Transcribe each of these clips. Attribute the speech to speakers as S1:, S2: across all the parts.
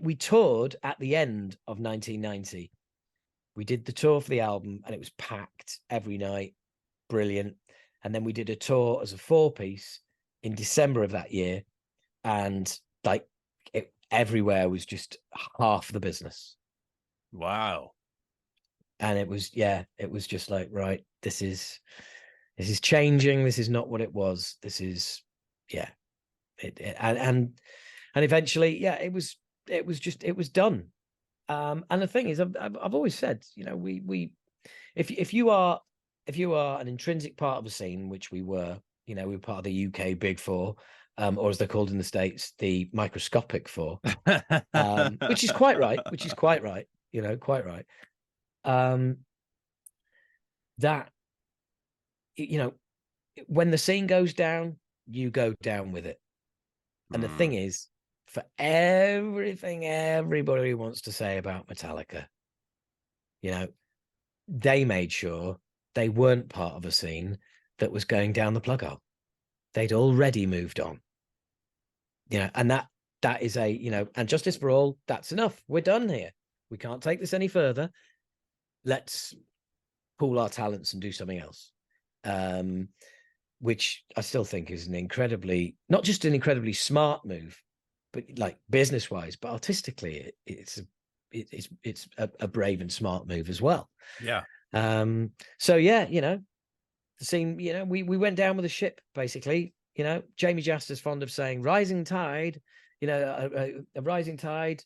S1: we toured at the end of 1990. We did the tour for the album, and it was packed every night, brilliant. And then we did a tour as a 4-piece in December of that year, and like everywhere was just half the business.
S2: Wow.
S1: And it was just like, right, this is changing. This is not what it was. This is, and eventually, it was done. And the thing is, I've always said, if you are an intrinsic part of a scene, which we were, we were part of the UK Big Four, or as they're called in the States, the microscopic four, which is quite right, quite right. That, when the scene goes down, you go down with it. And the thing is, for everything everybody wants to say about Metallica, they made sure they weren't part of a scene that was going down the plug hole. They'd already moved on. And that is and Justice for All, that's enough. We're done here. We can't take this any further. Let's pool our talents and do something else. Which I still think is not just an incredibly smart move, but like business-wise, but artistically, it's a brave and smart move as well.
S2: Yeah.
S1: So the scene, we went down with the ship, basically. Jamie Jaster's fond of saying rising tide, a rising tide,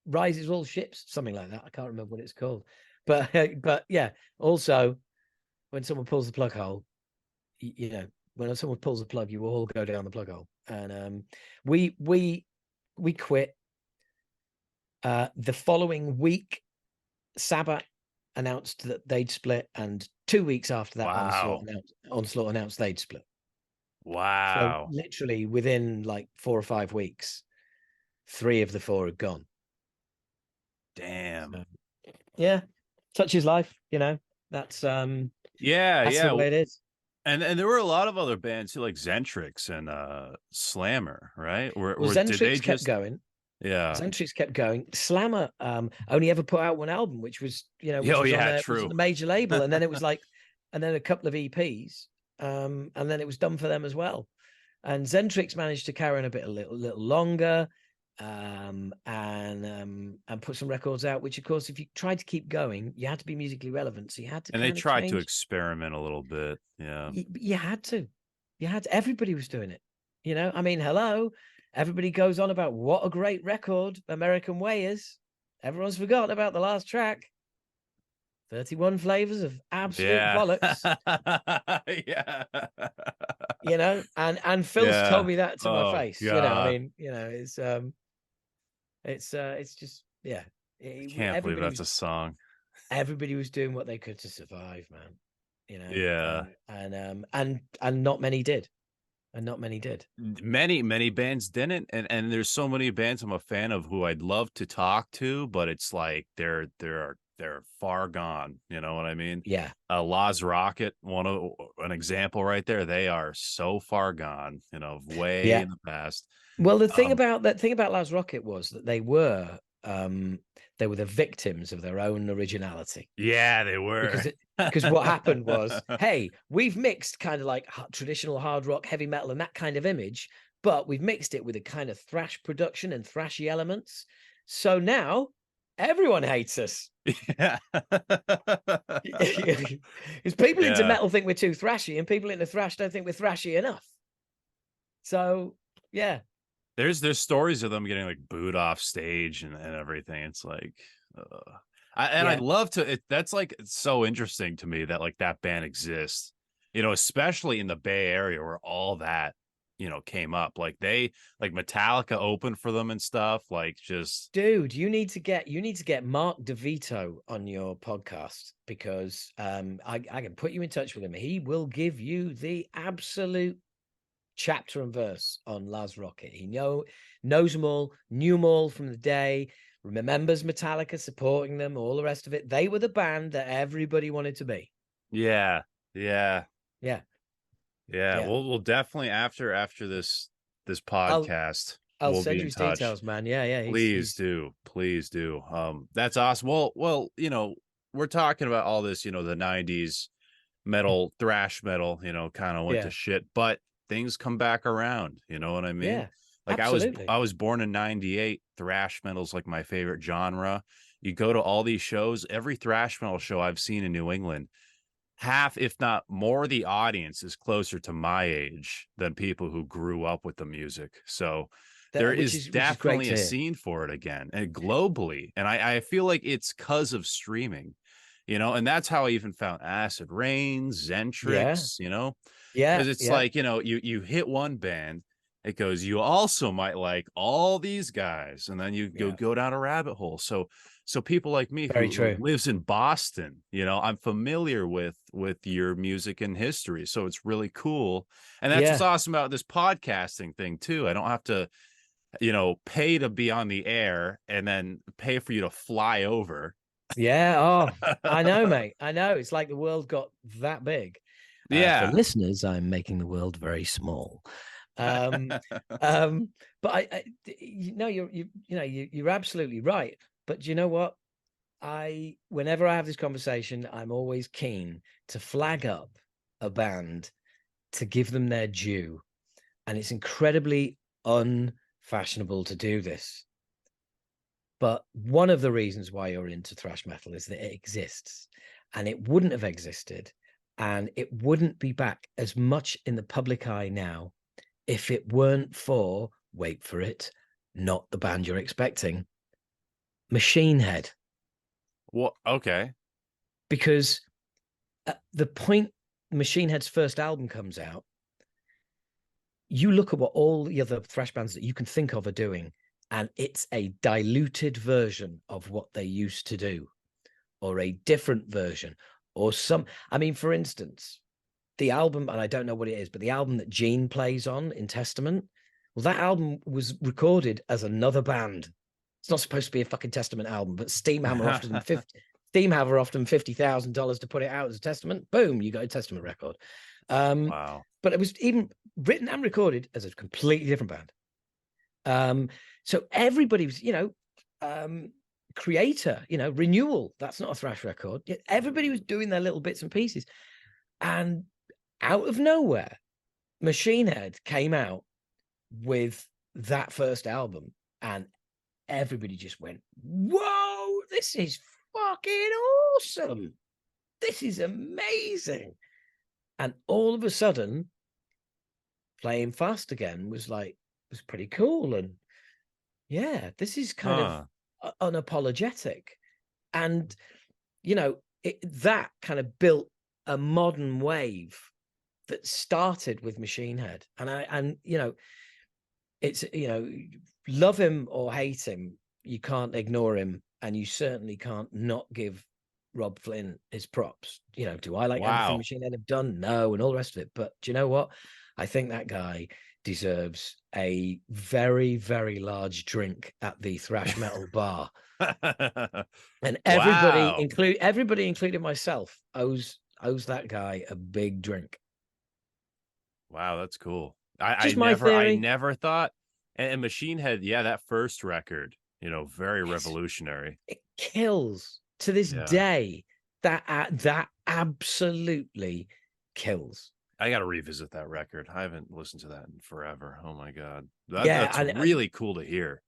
S1: rises all ships, something like that. I can't remember what it's called. But yeah, also when someone pulls the plug hole, when someone pulls the plug, you all go down the plug hole. And we quit. The following week, Sabbath announced that they'd split, and 2 weeks after that, Onslaught announced they'd split.
S2: Wow.
S1: So literally within like 4 or 5 weeks, 3 of the 4 had gone.
S2: Damn.
S1: So, yeah, such is life, That's the way it is.
S2: And there were a lot of other bands too, like Zentrix and Slammer, right?
S1: Zentrix kept going.
S2: Yeah,
S1: Zentrix kept going. Slammer only ever put out one album, which was on the major label, and then it was like, and then a couple of EPs, and then it was done for them as well. And Zentrix managed to carry on a little longer, and put some records out. Which, of course, if you tried to keep going, you had to be musically relevant. So you had to.
S2: And they tried to experiment a little bit. Yeah,
S1: you had to. Everybody was doing it. I mean, hello. Everybody goes on about what a great record American Way is. Everyone's forgotten about the last track. 31 flavors of absolute bollocks.
S2: Yeah.
S1: And Phil's told me that to my face.
S2: God.
S1: It's just, yeah.
S2: I can't believe that's a song.
S1: Everybody was doing what they could to survive, man.
S2: Yeah.
S1: And not many did. And not many did.
S2: Many bands didn't, and there's so many bands I'm a fan of who I'd love to talk to, but it's like they're far gone. You know what I mean?
S1: Yeah.
S2: Laz Rocket, an example right there. They are so far gone. Way in the past.
S1: Well, the thing about Laz Rocket was that they were the victims of their own originality.
S2: Yeah, they were.
S1: Because what happened was, hey, we've mixed kind of like traditional hard rock, heavy metal, and that kind of image, but we've mixed it with a kind of thrash production and thrashy elements. So now everyone hates us.
S2: Yeah.
S1: Because people into metal think we're too thrashy, and people into thrash don't think we're thrashy enough. So, yeah.
S2: There's stories of them getting like booed off stage and everything. It's like, I'd love to. That's like, it's so interesting to me that like that band exists, especially in the Bay Area where all that, came up. Like Metallica opened for them and stuff. Like, just,
S1: dude, you need to get Mark DeVito on your podcast, because I can put you in touch with him. He will give you the absolute chapter and verse on Laz Rocket. He knows them all, knew them all from the day, remembers Metallica supporting them, all the rest of it. They were the band that everybody wanted to be.
S2: Yeah.
S1: Yeah.
S2: We'll definitely after this podcast,
S1: I'll
S2: we'll
S1: send
S2: be
S1: you
S2: in
S1: his
S2: touch.
S1: details, man. Yeah,
S2: Please
S1: he's
S2: do. Please do. That's awesome. Well, we're talking about all this, the 90s metal, thrash metal, kind of went to
S1: yeah,
S2: shit, but things come back around, you know what I mean?
S1: yeah,
S2: Like
S1: absolutely.
S2: I was born in 98. Thrash metal's like my favorite genre. You go to all these shows, every thrash metal show I've seen in New England, half, if not more, the audience is closer to my age than people who grew up with the music. So there
S1: That,
S2: is
S1: which is great
S2: definitely
S1: to
S2: a
S1: hear.
S2: scene for it again, and globally. And I feel like it's because of streaming, and that's how I even found Acid Rain,
S1: Yeah,
S2: Zentrix,
S1: yeah,
S2: because it's
S1: yeah,
S2: like, you hit one band, it goes, you also might like all these guys, and then you
S1: yeah.
S2: go down a rabbit hole. So people like me
S1: Very
S2: who
S1: true.
S2: lives in Boston, I'm familiar with your music and history. So it's really cool. And that's what's
S1: Yeah,
S2: awesome about this podcasting thing too. I don't have to, pay to be on the air and then pay for you to fly over.
S1: yeah. Oh, I know, mate. I know. It's like the world got that big. For
S2: Yeah.
S1: listeners, I'm making the world very small. Um, um, but you're absolutely right. But you know what? Whenever I have this conversation, I'm always keen to flag up a band to give them their due, and it's incredibly unfashionable to do this. But one of the reasons why you're into thrash metal is that it exists, and it wouldn't have existed, and it wouldn't be back as much in the public eye now if it weren't for, wait for it, not the band you're expecting, Machine Head.
S2: Well, okay.
S1: Because at the point Machine Head's first album comes out, you look at what all the other thrash bands that you can think of are doing, and it's a diluted version of what they used to do, or a different version, or some. I mean, for instance, the album, and I don't know what it is, but the album that Gene plays on in Testament, well, that album was recorded as another band. It's not supposed to be a fucking Testament album, but Steamhammer offered $50,000 to put it out as a Testament. Boom, you got a Testament record.
S2: Wow.
S1: But it was even written and recorded as a completely different band. So everybody was, Creator, Renewal. That's not a thrash record. Everybody was doing their little bits and pieces, and out of nowhere, Machine Head came out with that first album, and everybody just went, "Whoa, this is fucking awesome! This is amazing!" And all of a sudden, Playing Fast Again was pretty cool, and yeah, this is kind
S2: Huh.
S1: of unapologetic, and that kind of built a modern wave that started with Machine Head, and it's love him or hate him, you can't ignore him, and you certainly can't not give Rob Flynn his props. Do I like everything
S2: Wow.
S1: Machine Head have done? No, and all the rest of it. But do you know what? I think that guy deserves a very, very large drink at the thrash metal bar. And everybody,
S2: Wow.
S1: including myself, owes that guy a big drink.
S2: Wow, that's cool. I
S1: Just my
S2: never I
S1: theory.
S2: never thought, and Machine Head, yeah, that first record, very
S1: It's
S2: revolutionary.
S1: It kills to this
S2: Yeah.
S1: day. That absolutely kills.
S2: I got to revisit that record. I haven't listened to that in forever. Oh my God.
S1: Yeah,
S2: That's
S1: and
S2: really cool to hear.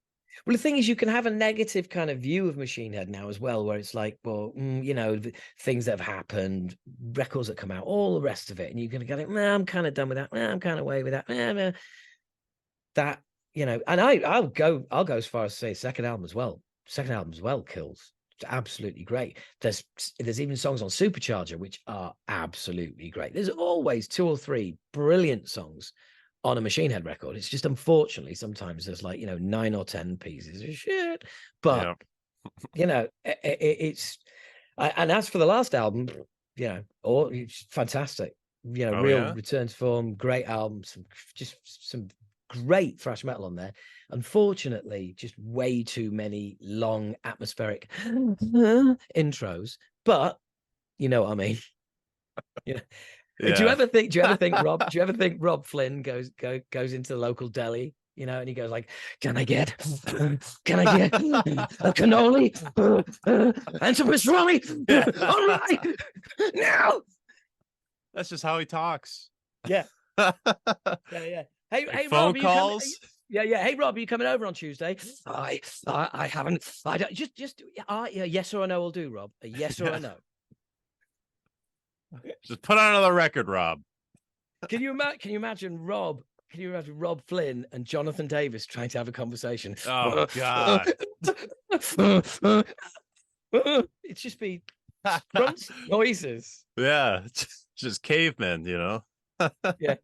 S1: well, the thing is, you can have a negative kind of view of Machine Head now as well, where it's like, well, things that have happened, records that come out, all the rest of it, and you're going to go, nah, I'm kind of done with that. Nah, I'm kind of away with that. Nah. That and I'll go as far as to say second album as well. Second album as well kills. It's absolutely great. There's even songs on Supercharger which are absolutely great. There's always 2 or 3 brilliant songs on a Machine Head record. It's just unfortunately sometimes there's 9 or 10 pieces of shit. But
S2: Yeah.
S1: it's and as for the last album, it's fantastic.
S2: Oh
S1: Real
S2: yeah.
S1: return to form, great album, some great thrash metal on there. Unfortunately, just way too many long atmospheric intros. But you know what I mean. Yeah. Do you
S2: Yeah.
S1: ever think? Do you ever think Rob? Do you ever think Rob Flynn goes into the local deli and he goes like, can I get a cannoli and some pastrami? All right, now.
S2: That's just how he talks.
S1: Yeah. Yeah.
S2: Like
S1: Hey,
S2: phone
S1: Rob,
S2: calls.
S1: Yeah. Hey, Rob, are you coming over on Tuesday? I haven't. I don't. Just. Yes or a no will do, Rob. A yes or a no.
S2: Just put on another record, Rob.
S1: Can you imagine Rob? Can you imagine Rob Flynn and Jonathan Davis trying to have a conversation?
S2: Oh God.
S1: It's just be grunts, noises.
S2: Yeah, just cavemen,
S1: Yeah.